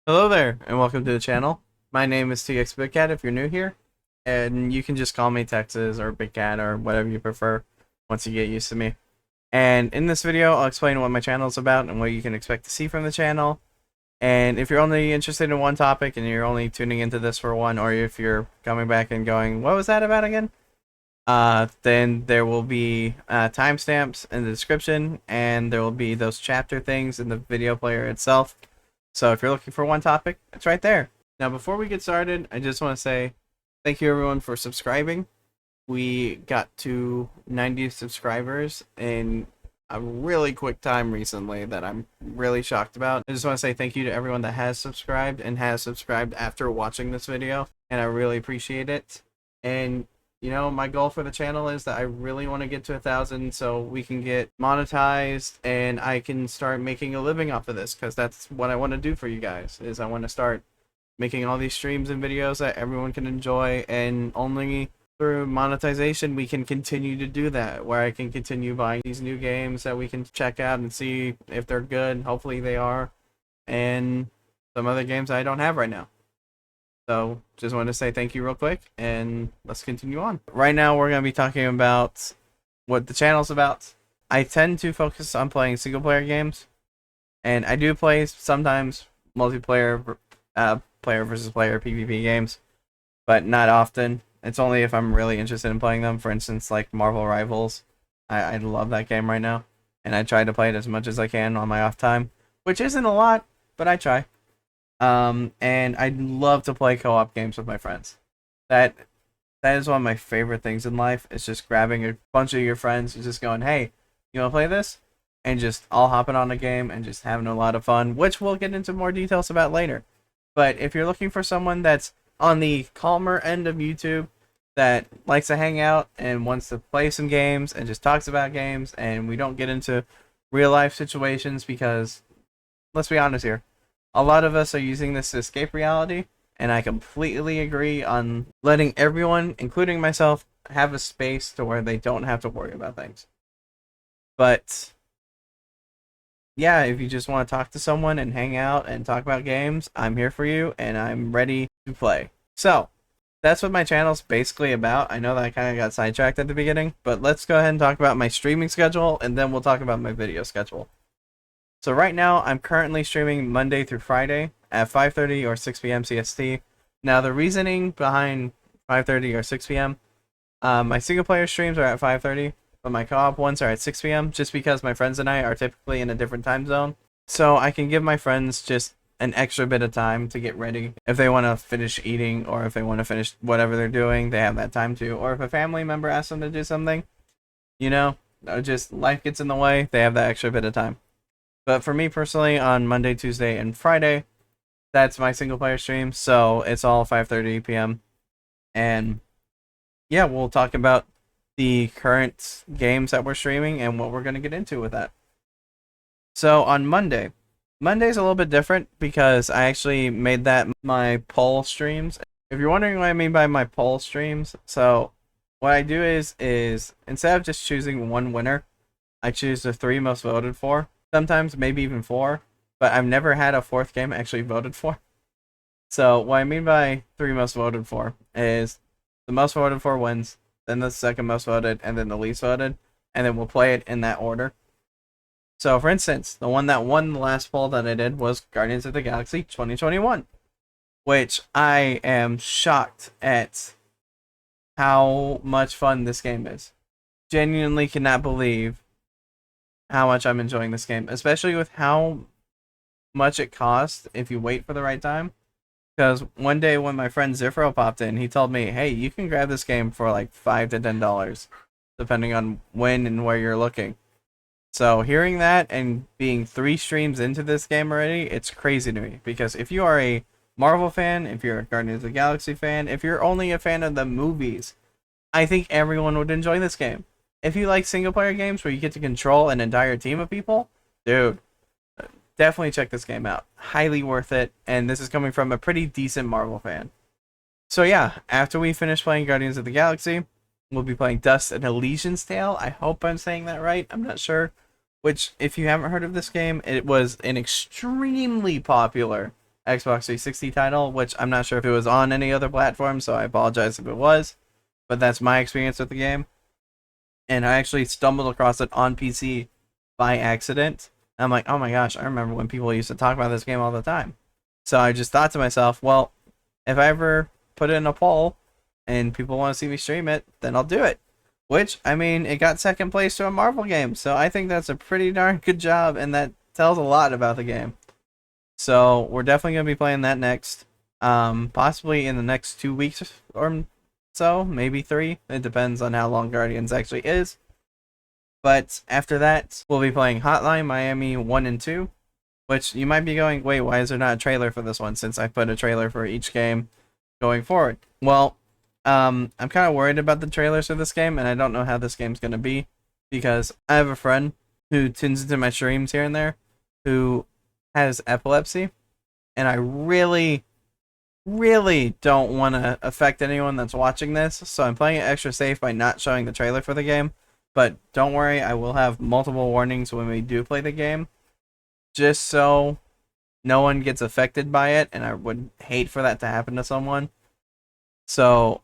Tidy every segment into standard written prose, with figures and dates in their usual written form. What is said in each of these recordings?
Hello there, and welcome to the channel. My name is TX Big Cat if you're new here, and you can just call me Texas or Big Cat or whatever you prefer once you get used to me. And in this video, I'll explain what my channel is about and what you can expect to see from the channel. And if you're only interested in one topic and you're only tuning into this for one, or if you're coming back and going, what was that about again? Then there will be timestamps in the description, and there will be those chapter things in the video player itself. So if you're looking for one topic, it's right there. Now, before we get started, I just want to say thank you everyone for subscribing. We got to 90 subscribers in a really quick time recently that I'm really shocked about. I just want to say thank you to everyone that has subscribed and has subscribed after watching this video, and I really appreciate it. And you know, my goal for the channel is that I really want to get to 1,000 so we can get monetized and I can start making a living off of this, because that's what I want to do for you guys. Is I want to start making all these streams and videos that everyone can enjoy, and only through monetization we can continue to do that, where I can continue buying these new games that we can check out and see if they're good. Hopefully they are, and some other games I don't have right now. So just wanted to say thank you real quick, and let's continue on. Right now we're going to be talking about what the channel's about. I tend to focus on playing single player games, and I do play sometimes multiplayer, player versus player PvP games, but not often. It's only if I'm really interested in playing them. For instance, like Marvel Rivals. I love that game right now, and I try to play it as much as I can on my off time, which isn't a lot, but I try. And I love to play co-op games with my friends. That is one of my favorite things in life. It's just grabbing a bunch of your friends and just going, hey, you want to play this? And just all hopping on a game and just having a lot of fun, which we'll get into more details about later. But if you're looking for someone that's on the calmer end of YouTube, that likes to hang out and wants to play some games and just talks about games, and we don't get into real life situations, because let's be honest here, a lot of us are using this to escape reality, and I completely agree on letting everyone, including myself, have a space to where they don't have to worry about things. But yeah, if you just want to talk to someone and hang out and talk about games, I'm here for you, and I'm ready to play. So that's what my channel's basically about. I know that I kind of got sidetracked at the beginning, but let's go ahead and talk about my streaming schedule, and then we'll talk about my video schedule. So right now, I'm currently streaming Monday through Friday at 5:30 or 6 p.m. CST. Now, the reasoning behind 5:30 or 6 p.m., my single-player streams are at 5:30, but my co-op ones are at 6 p.m., just because my friends and I are typically in a different time zone. So I can give my friends just an extra bit of time to get ready. If they want to finish eating, or if they want to finish whatever they're doing, they have that time too. Or if a family member asks them to do something, you know, just life gets in the way, they have that extra bit of time. But for me personally, on Monday, Tuesday, and Friday, that's my single player stream. So it's all 5:30 p.m. And yeah, we'll talk about the current games that we're streaming and what we're going to get into with that. So on Monday's a little bit different, because I actually made that my poll streams. If you're wondering what I mean by my poll streams, so what I do is instead of just choosing one winner, I choose the 3 most voted for. Sometimes maybe even 4, but I've never had a 4th game actually voted for. So what I mean by 3 most voted for is the most voted for wins, then the second most voted, and then the least voted, and then we'll play it in that order. So for instance, the one that won the last poll that I did was Guardians of the Galaxy 2021, which I am shocked at how much fun this game is. Genuinely cannot believe how much I'm enjoying this game, especially with how much it costs if you wait for the right time. Because one day when my friend Zifro popped in, he told me, hey, you can grab this game for like $5 to $10, depending on when and where you're looking. So hearing that and being 3 streams into this game already, it's crazy to me. Because if you are a Marvel fan, if you're a Guardians of the Galaxy fan, if you're only a fan of the movies, I think everyone would enjoy this game. If you like single-player games where you get to control an entire team of people, dude, definitely check this game out. Highly worth it, and this is coming from a pretty decent Marvel fan. So yeah, after we finish playing Guardians of the Galaxy, we'll be playing Dust and Elysian's Tale. I hope I'm saying that right. I'm not sure. Which, if you haven't heard of this game, it was an extremely popular Xbox 360 title, which I'm not sure if it was on any other platform, so I apologize if it was. But that's my experience with the game. And I actually stumbled across it on PC by accident. I'm like, oh my gosh, I remember when people used to talk about this game all the time. So I just thought to myself, well, if I ever put it in a poll and people want to see me stream it, then I'll do it. Which, I mean, it got second place to a Marvel game, so I think that's a pretty darn good job, and that tells a lot about the game. So we're definitely going to be playing that next. Possibly in the next 2 weeks or so, maybe 3. It depends on how long Guardians actually is. But after that, we'll be playing Hotline Miami 1 and 2. Which you might be going, wait, why is there not a trailer for this one, since I put a trailer for each game going forward? Well, I'm kind of worried about the trailers for this game, and I don't know how this game's going to be, because I have a friend who tunes into my streams here and there who has epilepsy, and I really don't want to affect anyone that's watching this, so I'm playing it extra safe by not showing the trailer for the game. But don't worry, I will have multiple warnings when we do play the game, just so no one gets affected by it, and I would hate for that to happen to someone. So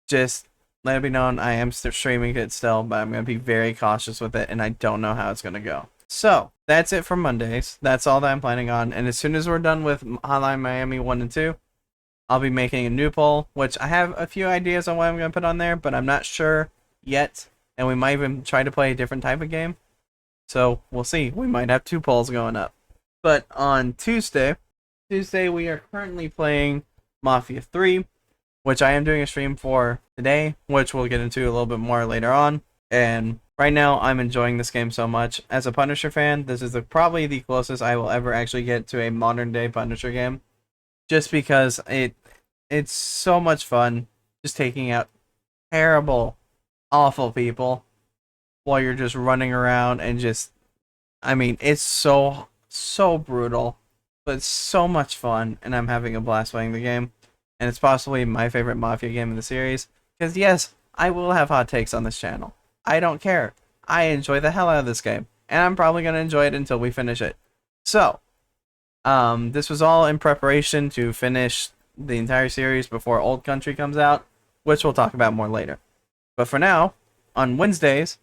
just let it be known, I am still streaming it still, but I'm going to be very cautious with it, and I don't know how it's going to go. So that's it for Mondays. That's all that I'm planning on, and as soon as we're done with Hotline Miami 1 and 2, I'll be making a new poll, which I have a few ideas on what I'm going to put on there, but I'm not sure yet, and we might even try to play a different type of game. So we'll see. We might have 2 polls going up. But on Tuesday we are currently playing Mafia 3, which I am doing a stream for today, which we'll get into a little bit more later on. And right now, I'm enjoying this game so much. As a Punisher fan, this is probably the closest I will ever actually get to a modern-day Punisher game. Just because it's so much fun just taking out terrible, awful people while you're just running around and just, I mean, it's so brutal, but it's so much fun, and I'm having a blast playing the game. And it's possibly my favorite Mafia game in the series, because yes, I will have hot takes on this channel. I don't care. I enjoy the hell out of this game, and I'm probably going to enjoy it until we finish it. So, this was all in preparation to finish the entire series before Old Country comes out, which we'll talk about more later. But for now, on Wednesdays,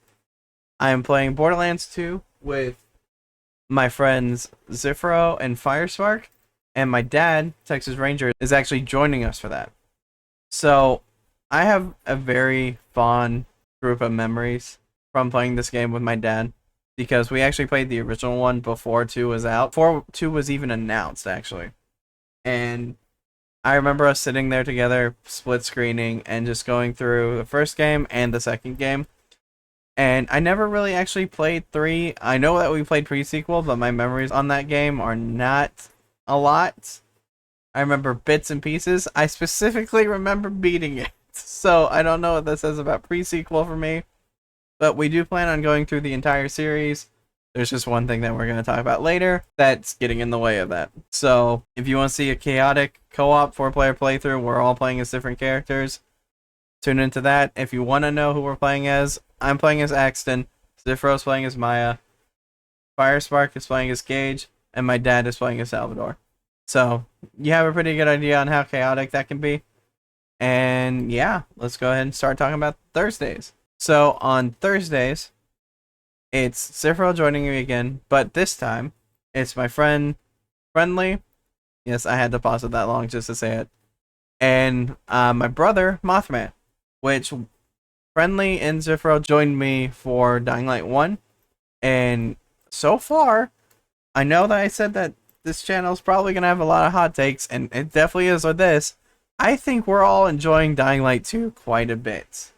I am playing Borderlands 2 with my friends Zifro and Firespark, and my dad, Texas Ranger, is actually joining us for that. So, I have a very fond group of memories from playing this game with my dad, because we actually played the original one before 2 was out. Before 2 was even announced, actually. And I remember us sitting there together, split screening, and just going through the first game and the second game. And I never really actually played 3. I know that we played pre-sequel, but my memories on that game are not a lot. I remember bits and pieces. I specifically remember beating it. So I don't know what that says about pre-sequel for me. But we do plan on going through the entire series. There's just one thing that we're going to talk about later that's getting in the way of that. So if you want to see a chaotic co-op 4-player playthrough, we're all playing as different characters, tune into that. If you want to know who we're playing as, I'm playing as Axton, Zifro's playing as Maya, Firespark is playing as Gage, and my dad is playing as Salvador. So you have a pretty good idea on how chaotic that can be. And yeah, let's go ahead and start talking about Thursdays. So on Thursdays, it's Zifro joining me again, but this time it's my friend Friendly. Yes, I had to pause it that long just to say it. And my brother Mothman, which Friendly and Zifro joined me for Dying Light 1. And so far, I know that I said that this channel is probably going to have a lot of hot takes, and it definitely is with this. I think we're all enjoying Dying Light 2 quite a bit.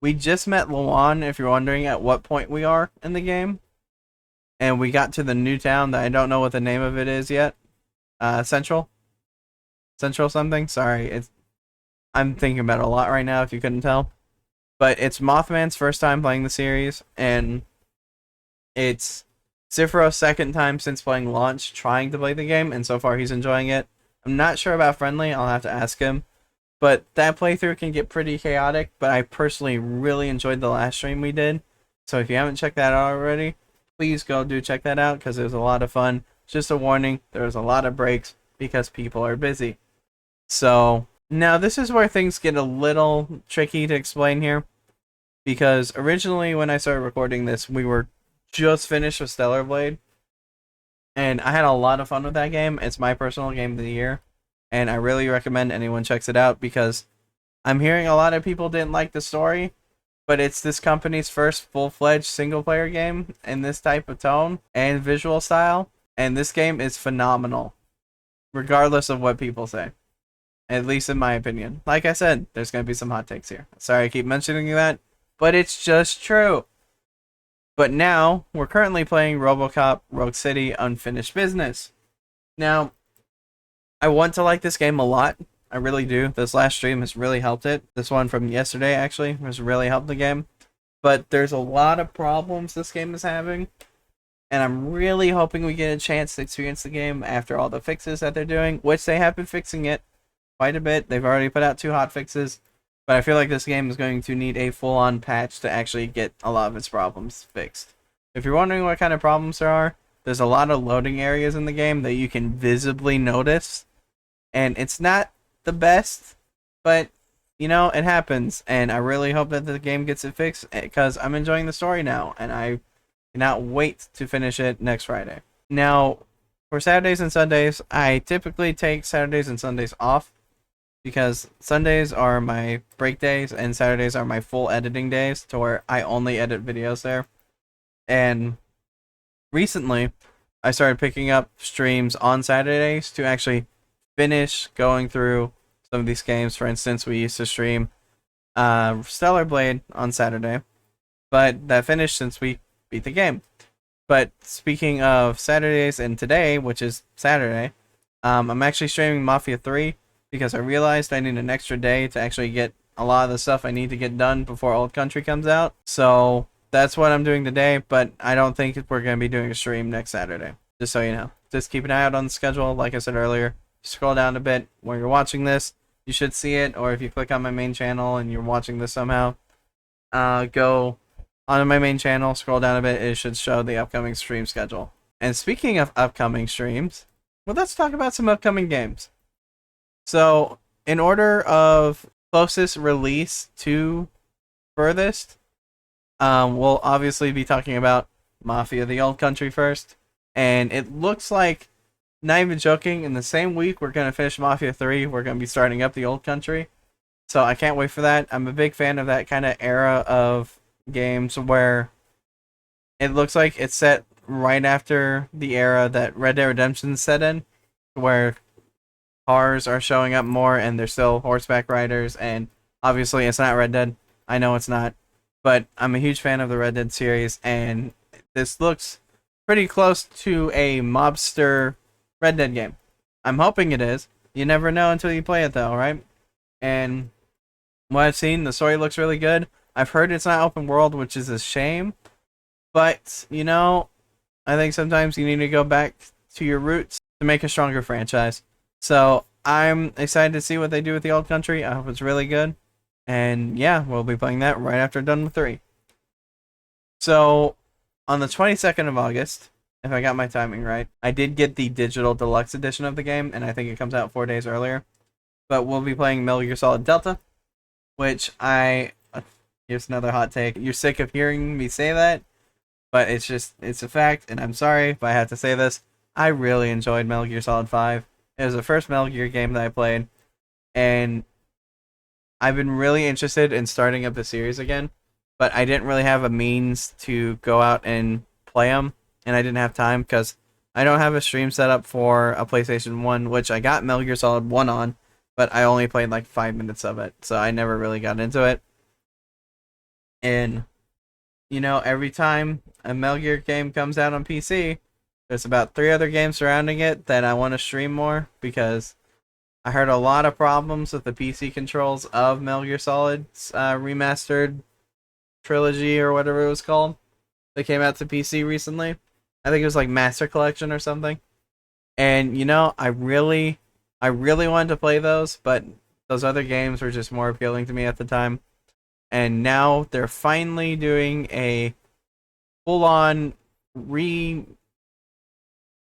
We just met Luan, if you're wondering at what point we are in the game. And we got to the new town that I don't know what the name of it is yet. Central something? Sorry, I'm thinking about it a lot right now, if you couldn't tell. But it's Mothman's first time playing the series, and it's Zifro's second time since playing Launch trying to play the game, and so far he's enjoying it. I'm not sure about Friendly, I'll have to ask him. But that playthrough can get pretty chaotic, but I personally really enjoyed the last stream we did. So if you haven't checked that out already, please go do check that out, because it was a lot of fun. Just a warning, there was a lot of breaks, because people are busy. So now this is where things get a little tricky to explain here, because originally when I started recording this, we were just finished with Stellar Blade, and I had a lot of fun with that game. It's my personal game of the year, and I really recommend anyone checks it out, because I'm hearing a lot of people didn't like the story, but it's this company's first full-fledged single-player game in this type of tone and visual style, and this game is phenomenal, regardless of what people say. At least in my opinion. Like I said, there's going to be some hot takes here. Sorry I keep mentioning that, but it's just true. But now, we're currently playing RoboCop Rogue City Unfinished Business. Now, I want to like this game a lot. I really do. This last stream has really helped it. This one from yesterday, actually, has really helped the game. But there's a lot of problems this game is having, and I'm really hoping we get a chance to experience the game after all the fixes that they're doing, which they have been fixing it quite a bit. They've already put out 2 hot fixes, but I feel like this game is going to need a full-on patch to actually get a lot of its problems fixed. If you're wondering what kind of problems there are, there's a lot of loading areas in the game that you can visibly notice, and it's not the best, but you know, it happens, and I really hope that the game gets it fixed, because I'm enjoying the story now, and I cannot wait to finish it next Friday. Now, for Saturdays and Sundays, I typically take Saturdays and Sundays off, because Sundays are my break days and Saturdays are my full editing days, to where I only edit videos there. And recently, I started picking up streams on Saturdays to actually finish going through some of these games. For instance, we used to stream Stellar Blade on Saturday, but that finished since we beat the game. But speaking of Saturdays and today, which is Saturday, I'm actually streaming Mafia 3, because I realized I need an extra day to actually get a lot of the stuff I need to get done before Old Country comes out. So that's what I'm doing today, but I don't think we're going to be doing a stream next Saturday, just so you know. Just keep an eye out on the schedule. Like I said earlier, scroll down a bit where you're watching this. You should see it, or if you click on my main channel and you're watching this somehow, go onto my main channel, scroll down a bit, it should show the upcoming stream schedule. And speaking of upcoming streams, well, let's talk about some upcoming games. So, in order of closest release to furthest, we'll obviously be talking about Mafia the Old Country first. And it looks like, not even joking, in the same week we're going to finish Mafia 3, we're going to be starting up the Old Country. So I can't wait for that. I'm a big fan of that kind of era of games where it looks like it's set right after the era that Red Dead Redemption set in, where cars are showing up more and they're still horseback riders, and obviously it's not Red Dead. I know it's not, but I'm a huge fan of the Red Dead series, and this looks pretty close to a mobster Red Dead game. I'm hoping it is. You never know until you play it though, right? And what I've seen, the story looks really good. I've heard it's not open world, which is a shame, but you know, I think sometimes you need to go back to your roots to make a stronger franchise. So I'm excited to see what they do with the Old Country. I hope it's really good. And yeah, we'll be playing that right after done with 3. So on the 22nd of August, if I got my timing right, I did get the digital deluxe edition of the game, and I think it comes out 4 days earlier. But we'll be playing Metal Gear Solid Delta, which here's another hot take. You're sick of hearing me say that, but it's a fact, and I'm sorry if I have to say this. I really enjoyed Metal Gear Solid 5. It was the first Metal Gear game that I played, and I've been really interested in starting up the series again, but I didn't really have a means to go out and play them, and I didn't have time because I don't have a stream set up for a PlayStation 1, which I got Metal Gear Solid 1 on, but I only played like 5 minutes of it, so I never really got into it. And, you know, every time a Metal Gear game comes out on PC, there's about 3 other games surrounding it that I want to stream more, because I heard a lot of problems with the PC controls of Metal Gear Solid's remastered trilogy or whatever it was called. That came out to PC recently. I think it was like Master Collection or something. And you know, I really wanted to play those, but those other games were just more appealing to me at the time. And now they're finally doing a full-on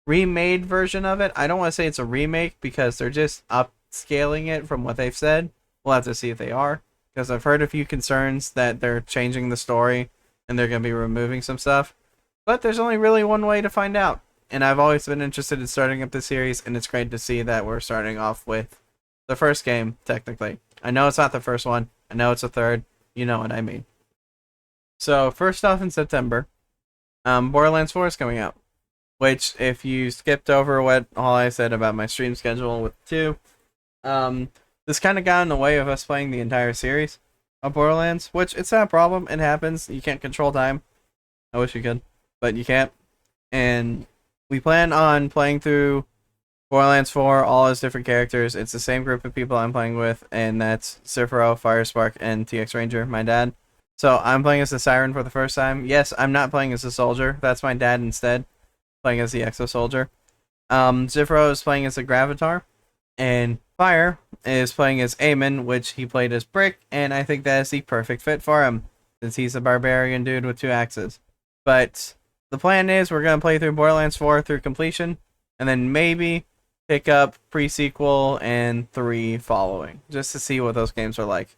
remade version of it. I don't want to say it's a remake because they're just upscaling it from what they've said. We'll have to see if they are, because I've heard a few concerns that they're changing the story and they're going to be removing some stuff. But there's only really one way to find out. And I've always been interested in starting up the series, and it's great to see that we're starting off with the first game, technically. I know it's not the first one. I know it's a third. You know what I mean. So, first off in September, Borderlands 4 is coming out. Which, if you skipped over what all I said about my stream schedule with 2, this kind of got in the way of us playing the entire series of Borderlands, which it's not a problem. It happens. You can't control time. I wish you could, but you can't. And we plan on playing through Borderlands 4, all as different characters. It's the same group of people I'm playing with, and that's Sephiroth, Firespark, and TX Ranger, my dad. So I'm playing as the Siren for the first time. Yes, I'm not playing as a soldier. That's my dad instead, playing as the Exo Soldier. Sephiroth is playing as a Gravatar, and Fire is playing as Eamon, which he played as Brick, and I think that is the perfect fit for him, since he's a barbarian dude with 2 axes. But the plan is we're going to play through Borderlands 4 through completion, and then maybe pick up pre-sequel and 3 following, just to see what those games are like.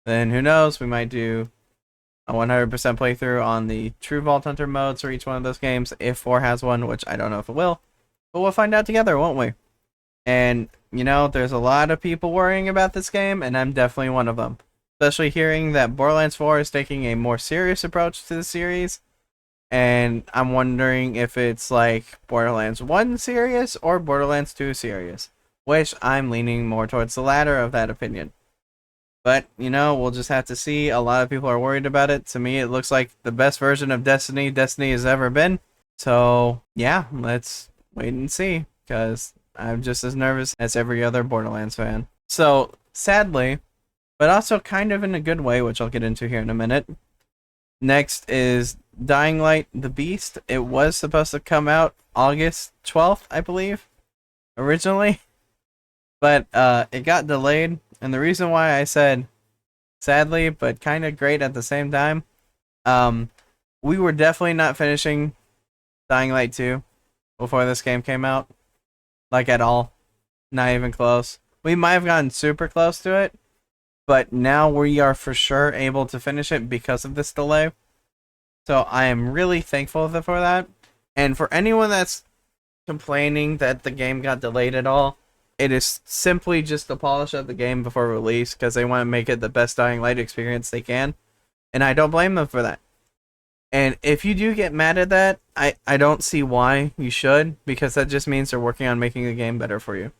Then who knows, we might do a 100% playthrough on the True Vault Hunter modes for each one of those games, if 4 has one, which I don't know if it will. But we'll find out together, won't we? And, you know, there's a lot of people worrying about this game, and I'm definitely one of them. Especially hearing that Borderlands 4 is taking a more serious approach to the series. And I'm wondering if it's like Borderlands 1 serious or Borderlands 2 serious. Which I'm leaning more towards the latter of that opinion. But, you know, we'll just have to see. A lot of people are worried about it. To me, it looks like the best version of Destiny has ever been. So, yeah, let's wait and see. Because I'm just as nervous as every other Borderlands fan. So, sadly, but also kind of in a good way, which I'll get into here in a minute. Next is Dying Light the Beast. It was supposed to come out August 12th, I believe, originally. But it got delayed. And the reason why I said sadly, but kind of great at the same time, we were definitely not finishing Dying Light 2 before this game came out. Like, at all. Not even close. We might have gotten super close to it, but now we are for sure able to finish it because of this delay. So I am really thankful for that. And for anyone that's complaining that the game got delayed at all, it is simply just the polish of the game before release, because they want to make it the best Dying Light experience they can. And I don't blame them for that. And if you do get mad at that, I don't see why you should, because that just means they're working on making the game better for you.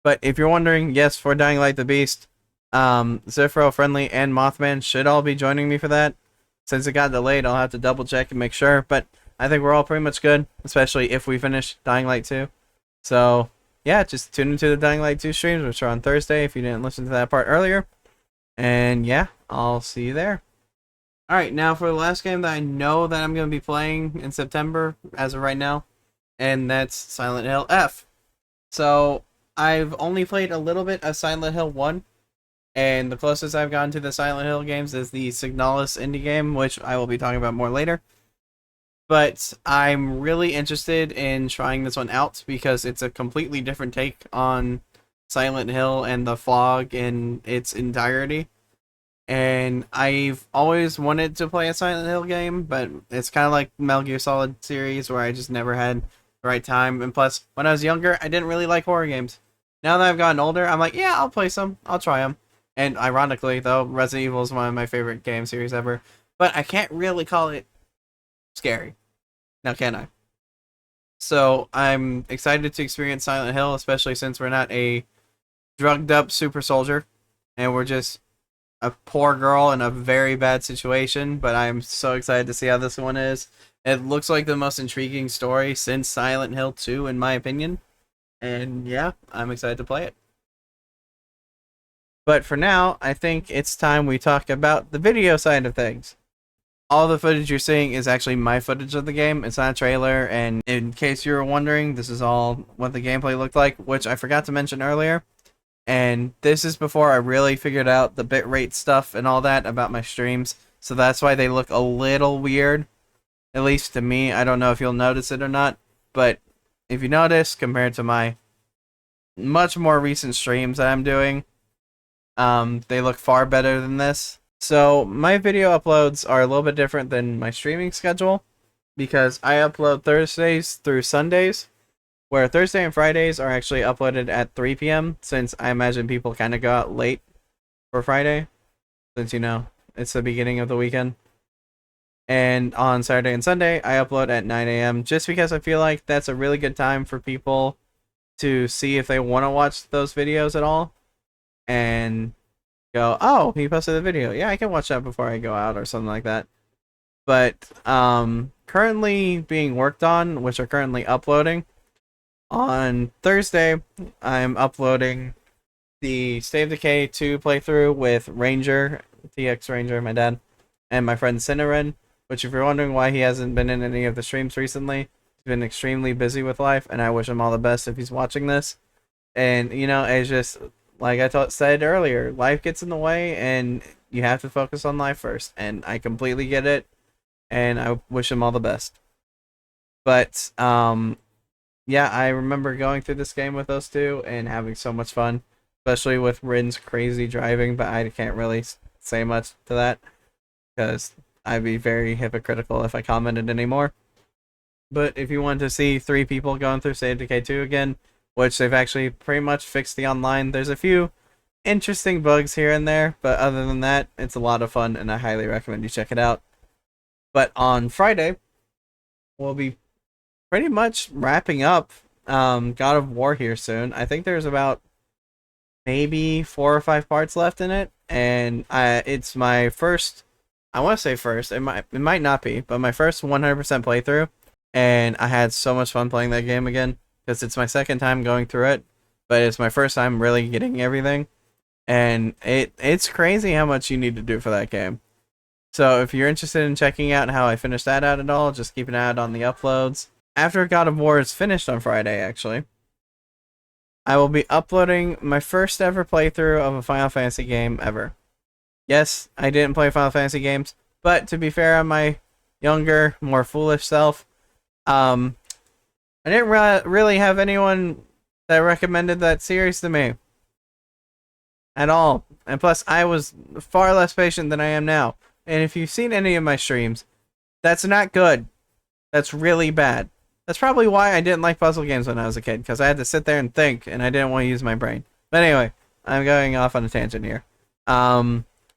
But if you're wondering, yes, for Dying Light the Beast, Sephiroth, Friendly, and Mothman should all be joining me for that. Since it got delayed, I'll have to double check and make sure, but I think we're all pretty much good, especially if we finish Dying Light 2. So, yeah, just tune into the Dying Light 2 streams, which are on Thursday if you didn't listen to that part earlier. And yeah, I'll see you there. Alright, now for the last game that I know that I'm going to be playing in September, as of right now, and that's Silent Hill F. So, I've only played a little bit of Silent Hill 1, and the closest I've gotten to the Silent Hill games is the Signalis indie game, which I will be talking about more later. But I'm really interested in trying this one out because it's a completely different take on Silent Hill and the fog in its entirety. And I've always wanted to play a Silent Hill game, but it's kind of like Metal Gear Solid series where I just never had the right time. And plus, when I was younger, I didn't really like horror games. Now that I've gotten older, I'm like, yeah, I'll play some. I'll try them. And ironically, though, Resident Evil is one of my favorite game series ever. But I can't really call it scary. Now, can I? So, I'm excited to experience Silent Hill, especially since we're not a drugged up super soldier. And we're just a poor girl in a very bad situation. But I'm so excited to see how this one is. It looks like the most intriguing story since Silent Hill 2, in my opinion. And yeah, I'm excited to play it. But for now, I think it's time we talk about the video side of things. All the footage you're seeing is actually my footage of the game. It's not a trailer, and in case you were wondering, this is all what the gameplay looked like, which I forgot to mention earlier. And this is before I really figured out the bitrate stuff and all that about my streams. So that's why they look a little weird, at least to me. I don't know if you'll notice it or not, but if you notice, compared to my much more recent streams that I'm doing, they look far better than this. So my video uploads are a little bit different than my streaming schedule because I upload Thursdays through Sundays, where Thursday and Fridays are actually uploaded at 3 p.m. since I imagine people kind of go out late for Friday, since it's the beginning of the weekend. And on Saturday and Sunday, I upload at 9 a.m. just because I feel like that's a really good time for people to see if they want to watch those videos at all and go, oh, he posted the video. Yeah, I can watch that before I go out or something like that. But currently being worked on, which are currently uploading, on Thursday, I'm uploading the State of Decay 2 playthrough with Ranger, TX Ranger, my dad, and my friend Cinneren. Which, if you're wondering why he hasn't been in any of the streams recently, he's been extremely busy with life, and I wish him all the best if he's watching this. And, it's just, like I said earlier, life gets in the way, and you have to focus on life first. And I completely get it, and I wish him all the best. But, yeah, I remember going through this game with those two and having so much fun, especially with Rin's crazy driving, but I can't really say much to that, because I'd be very hypocritical if I commented anymore. But if you want to see 3 people going through State of Decay 2 again, which they've actually pretty much fixed the online, there's a few interesting bugs here and there, but other than that, it's a lot of fun, and I highly recommend you check it out. But on Friday, we'll be pretty much wrapping up God of War here soon. I think there's about maybe 4 or 5 parts left in it, and it's my first, I want to say first, it might not be, but my first 100% playthrough, and I had so much fun playing that game again, because it's my second time going through it, but it's my first time really getting everything, and it's crazy how much you need to do for that game. So if you're interested in checking out how I finished that out at all, just keep an eye out on the uploads. After God of War is finished on Friday, actually, I will be uploading my first ever playthrough of a Final Fantasy game ever. Yes, I didn't play Final Fantasy games, but to be fair on my younger, more foolish self, I didn't really have anyone that recommended that series to me at all. And plus, I was far less patient than I am now. And if you've seen any of my streams, that's not good. That's really bad. That's probably why I didn't like puzzle games when I was a kid, because I had to sit there and think, and I didn't want to use my brain. But anyway, I'm going off on a tangent here.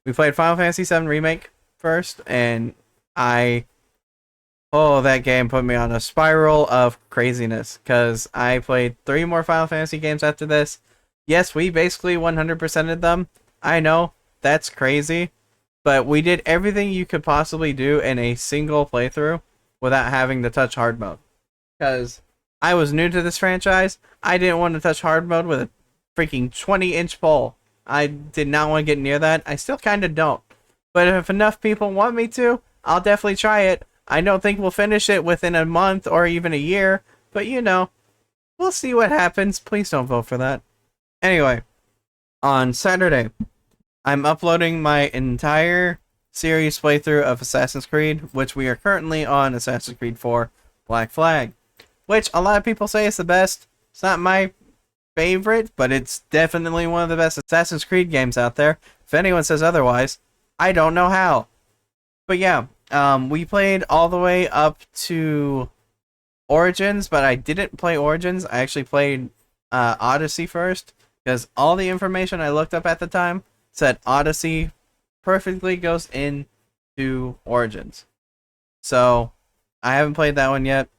We played Final Fantasy VII Remake first, and that game put me on a spiral of craziness, because I played 3 more Final Fantasy games after this. Yes, we basically 100%ed them. I know, that's crazy, but we did everything you could possibly do in a single playthrough without having to touch hard mode. Because I was new to this franchise, I didn't want to touch hard mode with a freaking 20-inch pole. I did not want to get near that. I still kind of don't. But if enough people want me to, I'll definitely try it. I don't think we'll finish it within a month or even a year. But we'll see what happens. Please don't vote for that. Anyway, on Saturday, I'm uploading my entire series playthrough of Assassin's Creed, which we are currently on Assassin's Creed 4 Black Flag. Which a lot of people say is the best. It's not my favorite, but it's definitely one of the best Assassin's Creed games out there. If anyone says otherwise, I don't know how. But yeah, we played all the way up to Origins, but I didn't play Origins. I actually played Odyssey first, because all the information I looked up at the time said Odyssey perfectly goes into Origins. So, I haven't played that one yet.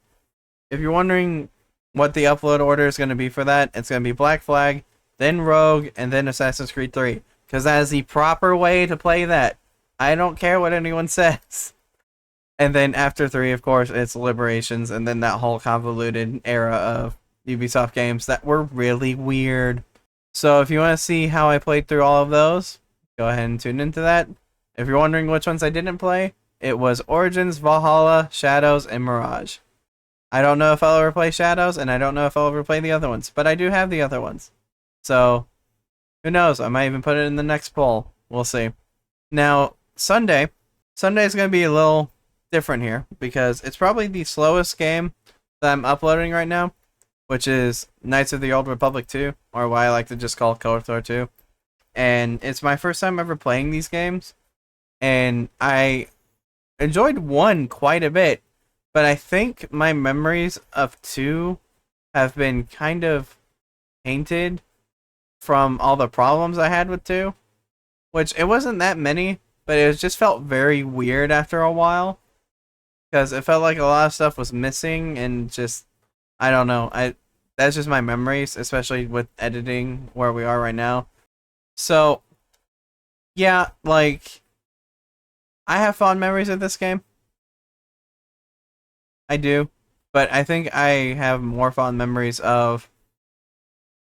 If you're wondering what the upload order is going to be for that, it's going to be Black Flag, then Rogue, and then Assassin's Creed 3. Because that is the proper way to play that. I don't care what anyone says. And then after 3, of course, it's Liberations, and then that whole convoluted era of Ubisoft games that were really weird. So if you want to see how I played through all of those, go ahead and tune into that. If you're wondering which ones I didn't play, it was Origins, Valhalla, Shadows, and Mirage. I don't know if I'll ever play Shadows, and I don't know if I'll ever play the other ones, but I do have the other ones. So, who knows? I might even put it in the next poll. We'll see. Now, Sunday is going to be a little different here, because it's probably the slowest game that I'm uploading right now, which is Knights of the Old Republic 2, or what I like to just call KOTOR 2. And it's my first time ever playing these games, and I enjoyed 1 quite a bit, but I think my memories of 2 have been kind of tainted from all the problems I had with 2, which it wasn't that many, but it just felt very weird after a while, because it felt like a lot of stuff was missing, and just, I don't know, that's just my memories, especially with editing where we are right now. So, yeah, like, I have fond memories of this game. I do. But I think I have more fond memories of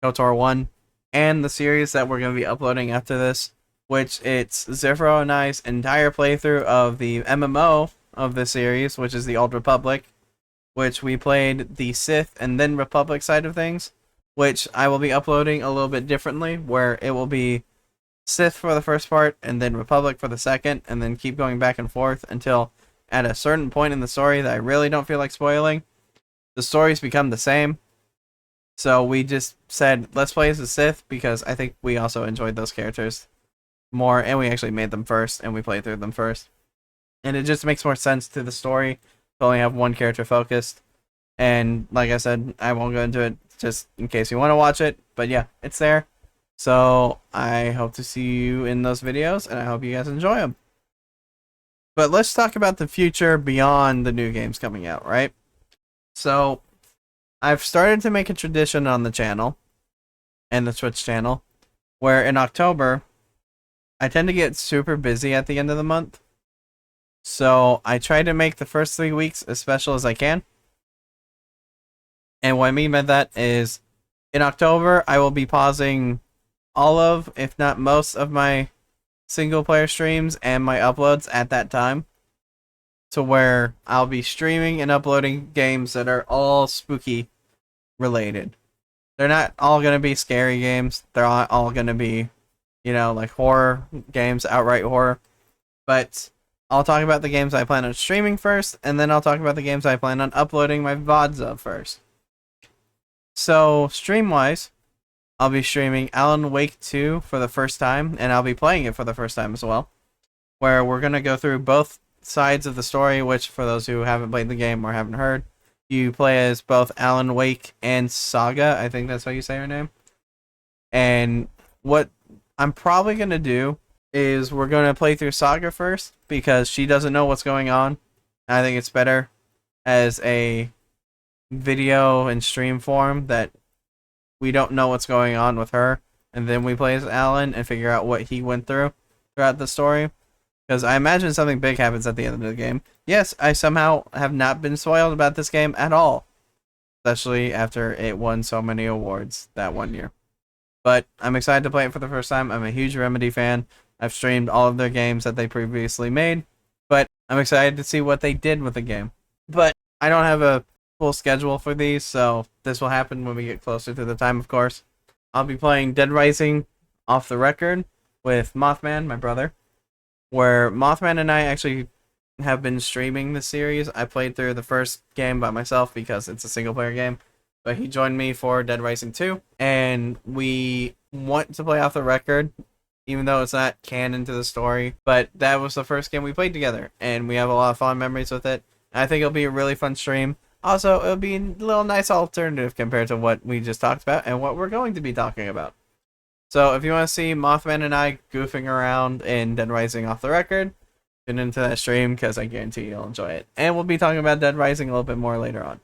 KOTOR 1 and the series that we're going to be uploading after this, which it's Zephyro and I's entire playthrough of the MMO of the series, which is the Old Republic, which we played the Sith and then Republic side of things, which I will be uploading a little bit differently, where it will be Sith for the first part and then Republic for the second, and then keep going back and forth until at a certain point in the story that I really don't feel like spoiling, the stories become the same. So we just said, let's play as the Sith, because I think we also enjoyed those characters more, and we actually made them first, and we played through them first. And it just makes more sense to the story to only have one character focused. And like I said, I won't go into it just in case you want to watch it, but yeah, it's there. So I hope to see you in those videos, and I hope you guys enjoy them. But let's talk about the future beyond the new games coming out, right? So I've started to make a tradition on the channel and the Twitch channel where in October I tend to get super busy at the end of the month. So I try to make the first 3 weeks as special as I can. And what I mean by that is in October I will be pausing all of, if not most of my single player streams and my uploads at that time, to where I'll be streaming and uploading games that are all spooky related. They're not all going to be scary games. They're all going to be, you know, like horror games, outright horror. But I'll talk about the games I plan on streaming first, and then I'll talk about the games I plan on uploading my VODs of first. So, stream-wise, I'll be streaming Alan Wake 2 for the first time, and I'll be playing it for the first time as well, where we're going to go through both sides of the story, which for those who haven't played the game or haven't heard, you play as both Alan Wake and Saga. I think that's how you say her name. And what I'm probably going to do is we're going to play through Saga first, because she doesn't know what's going on. I think it's better as a video and stream form that we don't know what's going on with her, and then we play as Alan and figure out what he went through throughout the story. Because I imagine something big happens at the end of the game. Yes, I somehow have not been spoiled about this game at all, especially after it won so many awards that one year. But I'm excited to play it for the first time. I'm a huge Remedy fan. I've streamed all of their games that they previously made, but I'm excited to see what they did with the game. But I don't have a full schedule for these, so this will happen when we get closer to the time, of course. I'll be playing Dead Rising off the record with Mothman, my brother, where Mothman and I actually have been streaming the series. I played through the first game by myself because it's a single player game, but he joined me for Dead Rising 2, and we want to play off the record, even though it's not canon to the story. But that was the first game we played together, and we have a lot of fond memories with it. I think it'll be a really fun stream. Also, it'll be a little nice alternative compared to what we just talked about and what we're going to be talking about. So if you want to see Mothman and I goofing around in Dead Rising off the record, tune into that stream, because I guarantee you'll enjoy it. And we'll be talking about Dead Rising a little bit more later on.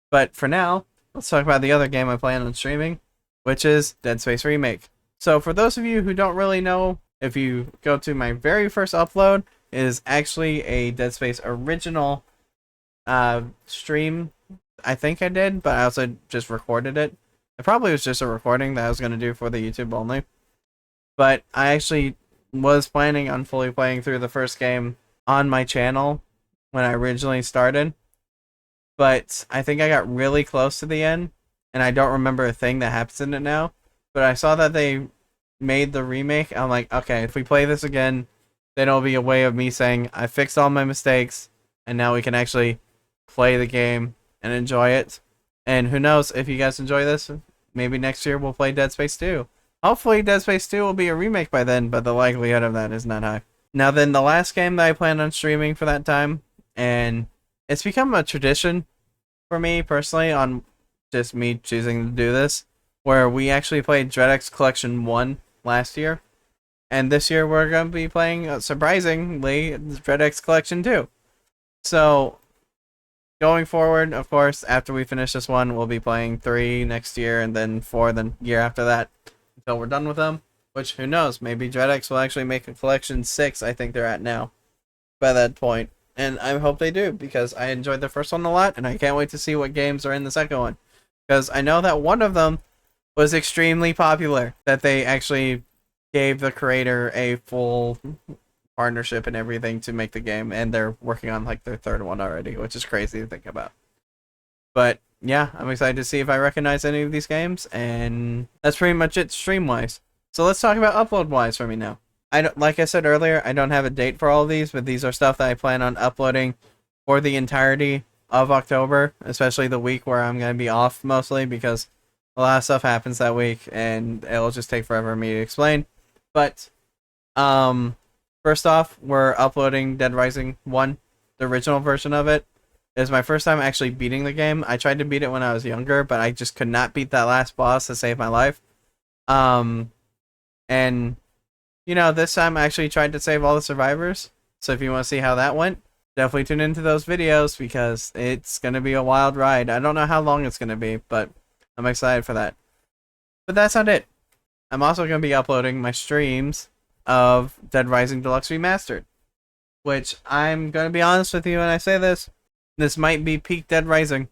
But for now, let's talk about the other game I plan on streaming, which is Dead Space Remake. So for those of you who don't really know, if you go to my very first upload, it is actually a Dead Space original stream. I think I did, but I also just recorded it. It probably was just a recording that I was going to do for the YouTube only. But I actually was planning on fully playing through the first game on my channel when I originally started. But I think I got really close to the end, and I don't remember a thing that happens in it now. But I saw that they made the remake. I'm like, okay, if we play this again, then it'll be a way of me saying I fixed all my mistakes, and now we can actually play the game and enjoy it. And who knows, if you guys enjoy this, maybe next year we'll play Dead Space 2. Hopefully Dead Space 2 will be a remake by then, but the likelihood of that is not high. Now then, the last game that I plan on streaming for that time, and it's become a tradition for me personally, on just me choosing to do this, where we actually played DreadX Collection 1 last year, and this year we're going to be playing, surprisingly, DreadX Collection 2. So, going forward, of course, after we finish this one, we'll be playing 3 next year, and then 4 the year after that, until we're done with them. Which, who knows, maybe DreadX will actually make a Collection 6, I think they're at now, by that point. And I hope they do, because I enjoyed the first one a lot, and I can't wait to see what games are in the second one. Because I know that one of them was extremely popular, that they actually gave the creator a full partnership and everything to make the game, and they're working on like their third one already, which is crazy to think about. But yeah, I'm excited to see if I recognize any of these games, and that's pretty much it stream-wise. So let's talk about upload-wise for me now. Like I said earlier, I don't have a date for all of these, but these are stuff that I plan on uploading for the entirety of October, especially the week where I'm going to be off mostly, because a lot of stuff happens that week, and it'll just take forever for me to explain. But, first off, we're uploading Dead Rising 1, the original version of it. It was my first time actually beating the game. I tried to beat it when I was younger, but I just could not beat that last boss to save my life. And, you know, this time I actually tried to save all the survivors. So if you want to see how that went, definitely tune into those videos, because it's going to be a wild ride. I don't know how long it's going to be, but I'm excited for that. But that's not it. I'm also going to be uploading my streams of Dead Rising Deluxe Remastered, which I'm going to be honest with you when I say this. This might be peak Dead Rising,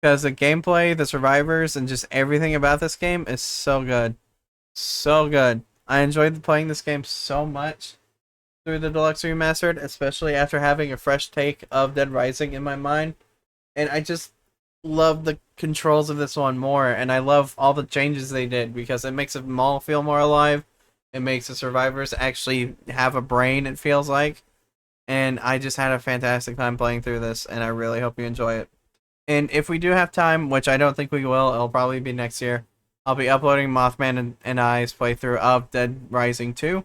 because the gameplay, the survivors, and just everything about this game is so good. So good. I enjoyed playing this game so much through the Deluxe Remastered, especially after having a fresh take of Dead Rising in my mind. And I just love the controls of this one more, and I love all the changes they did, because it makes them all feel more alive. It makes the survivors actually have a brain, it feels like. And I just had a fantastic time playing through this, and I really hope you enjoy it. And if we do have time, which I don't think we will, it'll probably be next year, I'll be uploading Mothman and I's playthrough of Dead Rising 2,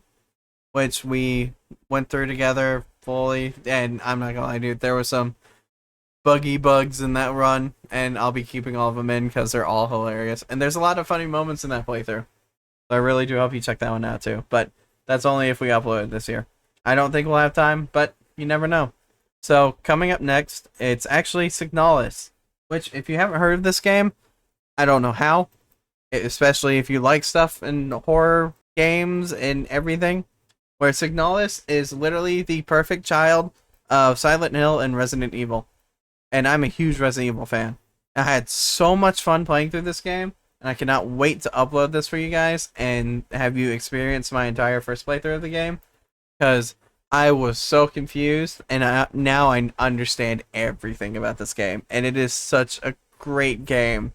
which we went through together fully, and I'm not gonna lie, dude, there was some buggy bugs in that run, and I'll be keeping all of them in because they're all hilarious. And there's a lot of funny moments in that playthrough. So I really do hope you check that one out too. But that's only if we upload it this year. I don't think we'll have time, but you never know. So coming up next, it's actually Signalis, which if you haven't heard of this game, I don't know how. Especially if you like stuff in horror games and everything, where Signalis is literally the perfect child of Silent Hill and Resident Evil. And I'm a huge Resident Evil fan. I had so much fun playing through this game, and I cannot wait to upload this for you guys and have you experience my entire first playthrough of the game, because I was so confused, and now I understand everything about this game, and it is such a great game.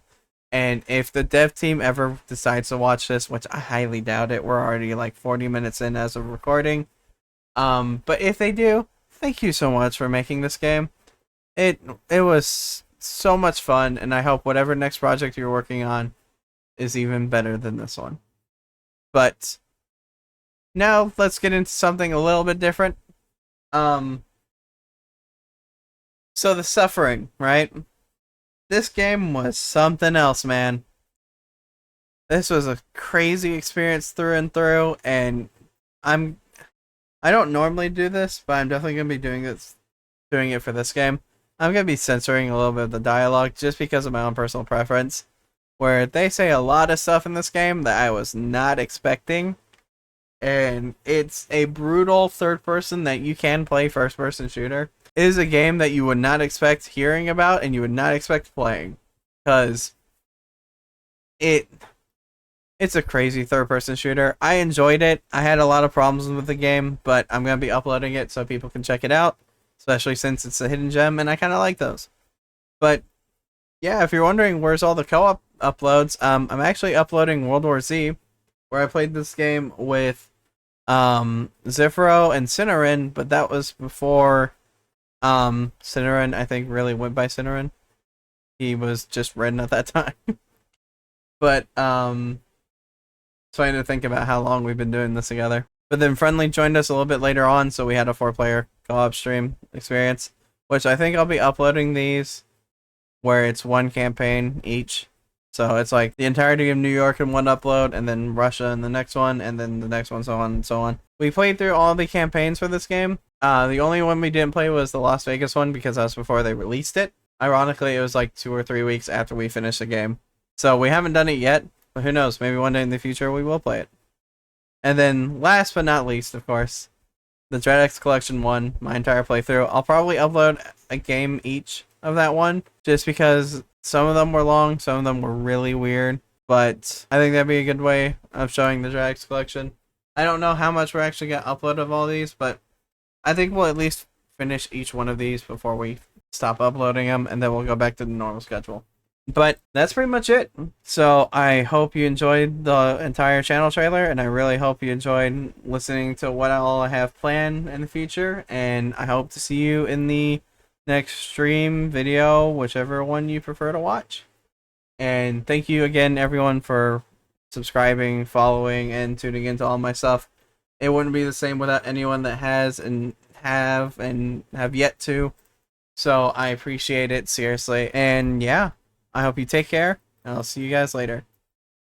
And if the dev team ever decides to watch this, which I highly doubt it, we're already like 40 minutes in as of recording. But if they do, thank you so much for making this game. It was so much fun, and I hope whatever next project you're working on is even better than this one. But now let's get into something a little bit different. So The Suffering, right? This game was something else, man. This was a crazy experience through and through, and I don't normally do this, but I'm definitely gonna be doing it for this game. I'm gonna be censoring a little bit of the dialogue just because of my own personal preference, where they say a lot of stuff in this game that I was not expecting, and it's a brutal third person that you can play first person shooter. It is a game that you would not expect hearing about, and you would not expect playing, because it's a crazy third-person shooter. I enjoyed it. I had a lot of problems with the game, but I'm going to be uploading it so people can check it out, especially since it's a hidden gem, and I kind of like those. But yeah, if you're wondering where's all the co-op uploads, I'm actually uploading World War Z, where I played this game with Zifro and Cinnarron, but that was before Cinnarron, I think, really went by Cinnarron. He was just written at that time. But it's funny to think about how long we've been doing this together. But then Friendly joined us a little bit later on, so we had a 4-player co-op stream experience, which I think I'll be uploading these where it's one campaign each. So it's like the entirety of New York in one upload, and then Russia in the next one, and then the next one, so on and so on. We played through all the campaigns for this game. The only one we didn't play was the Las Vegas one because that was before they released it. Ironically, it was like 2 or 3 weeks after we finished the game. So we haven't done it yet, but who knows, maybe one day in the future we will play it. And then last but not least, of course, the DreadX Collection 1, my entire playthrough. I'll probably upload a game each of that one, just because some of them were long, some of them were really weird, but I think that'd be a good way of showing the DreadX Collection. I don't know how much we're actually going to upload of all these, but I think we'll at least finish each one of these before we stop uploading them, and then we'll go back to the normal schedule. But that's pretty much it. So I hope you enjoyed the entire channel trailer, and I really hope you enjoyed listening to what all I have planned in the future, and I hope to see you in the next stream, video, whichever one you prefer to watch. And thank you again, everyone, for subscribing, following, and tuning into all my stuff. It wouldn't be the same without anyone that has and have yet to. So I appreciate it, seriously. And yeah, I hope you take care, and I'll see you guys later.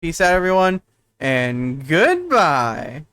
Peace out, everyone, and goodbye!